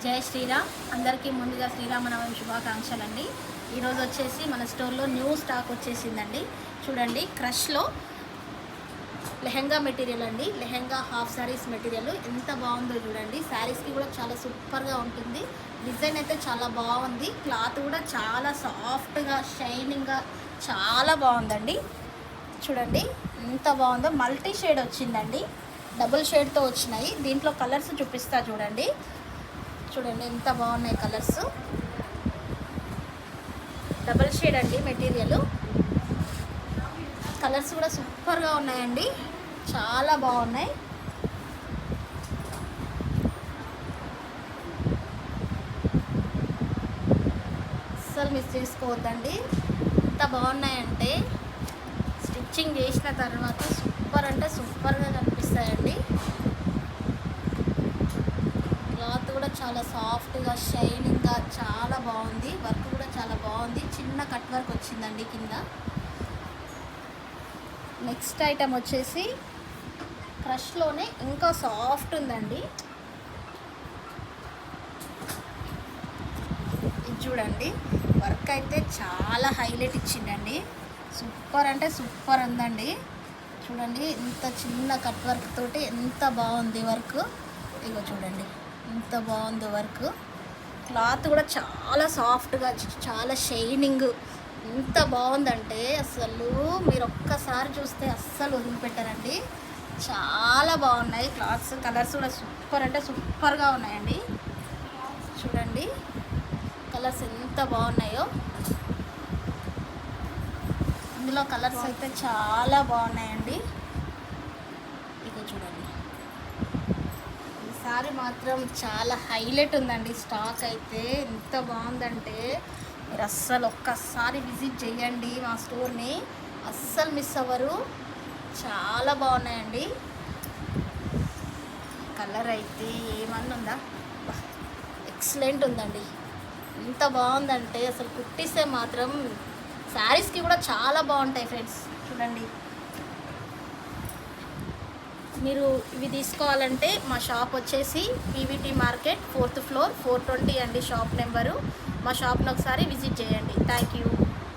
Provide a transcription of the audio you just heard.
జై శ్రీరామ్. అందరికీ ముందుగా శ్రీరామనవమి శుభాకాంక్షలు అండి. ఈరోజు వచ్చేసి మన స్టోర్లో న్యూ స్టాక్ వచ్చేసిందండి. చూడండి, క్రష్లో లెహెంగా మెటీరియల్ అండి. లెహెంగా హాఫ్ శారీస్ మెటీరియల్ ఎంత బాగుందో చూడండి. శారీస్కి కూడా చాలా సూపర్గా ఉంటుంది. డిజైన్ అయితే చాలా బాగుంది. క్లాత్ కూడా చాలా సాఫ్ట్గా షైనింగ్గా చాలా బాగుందండి. చూడండి ఎంత బాగుందో. మల్టీ షేడ్ వచ్చిందండి, డబుల్ షేడ్తో వచ్చినాయి. దీంట్లో కలర్స్ చూపిస్తా చూడండి. చూడండి ఎంత బాగున్నాయి కలర్స్. డబల్ షేడ్ అండి మెటీరియల్. కలర్స్ కూడా సూపర్గా ఉన్నాయండి, చాలా బాగున్నాయి. అస్సలు మిస్ చేసుకోవద్దండి. ఎంత బాగున్నాయంటే స్టిచ్చింగ్ చేసిన తర్వాత సూపర్ అంటే సూపర్గా కనిపిస్తాయండి. క్లాత్ కూడా చాలా సాఫ్ట్గా షైనింగ్గా చాలా బాగుంది. వర్క్ కూడా చాలా బాగుంది. చిన్న కట్ వర్క్ వచ్చిందండి కింద. నెక్స్ట్ ఐటమ్ వచ్చేసి క్రష్లోనే ఇంకా సాఫ్ట్ ఉందండి. ఇది చూడండి, వర్క్ అయితే చాలా హైలైట్ ఇచ్చిందండి. సూపర్ అంటే సూపర్ ఉందండి. చూడండి ఎంత చిన్న కట్ వర్క్ తోటి ఎంత బాగుంది వర్క్. ఇగో చూడండి ఎంత బాగుందో వర్క్. క్లాత్ కూడా చాలా సాఫ్ట్గా చాలా షైనింగ్ ఎంత బాగుందంటే అసలు మీరు ఒక్కసారి చూస్తే అస్సలు వదిలిపెట్టారండి. చాలా బాగున్నాయి క్లాత్స్. కలర్స్ కూడా సూపర్ అంటే సూపర్గా ఉన్నాయండి. చూడండి కలర్స్ ఎంత బాగున్నాయో. ఇందులో కలర్స్ అయితే చాలా బాగున్నాయండి. ఇక చూడండి, ఈసారి మాత్రం చాలా హైలైట్ ఉందండి. స్టాక్ అయితే ఎంత బాగుందంటే మీరు అస్సలు ఒక్కసారి విజిట్ చేయండి మా స్టోర్ని, అస్సలు మిస్ అవ్వరు. చాలా బాగున్నాయండి. కలర్ అయితే ఏమన్నా ఉందా, ఎక్సలెంట్ ఉందండి. ఎంత బాగుందంటే అసలు కుట్టిస్తే మాత్రం శారీస్కి కూడా చాలా బాగుంటాయి ఫ్రెండ్స్. చూడండి, మీరు ఇవి తీసుకోవాలంటే మా షాప్ వచ్చేసి పీవీటీ మార్కెట్ 4th ఫ్లోర్ 420 అండి షాప్ నెంబరు. మా షాప్ని ఒకసారి విజిట్ చేయండి. Thank you.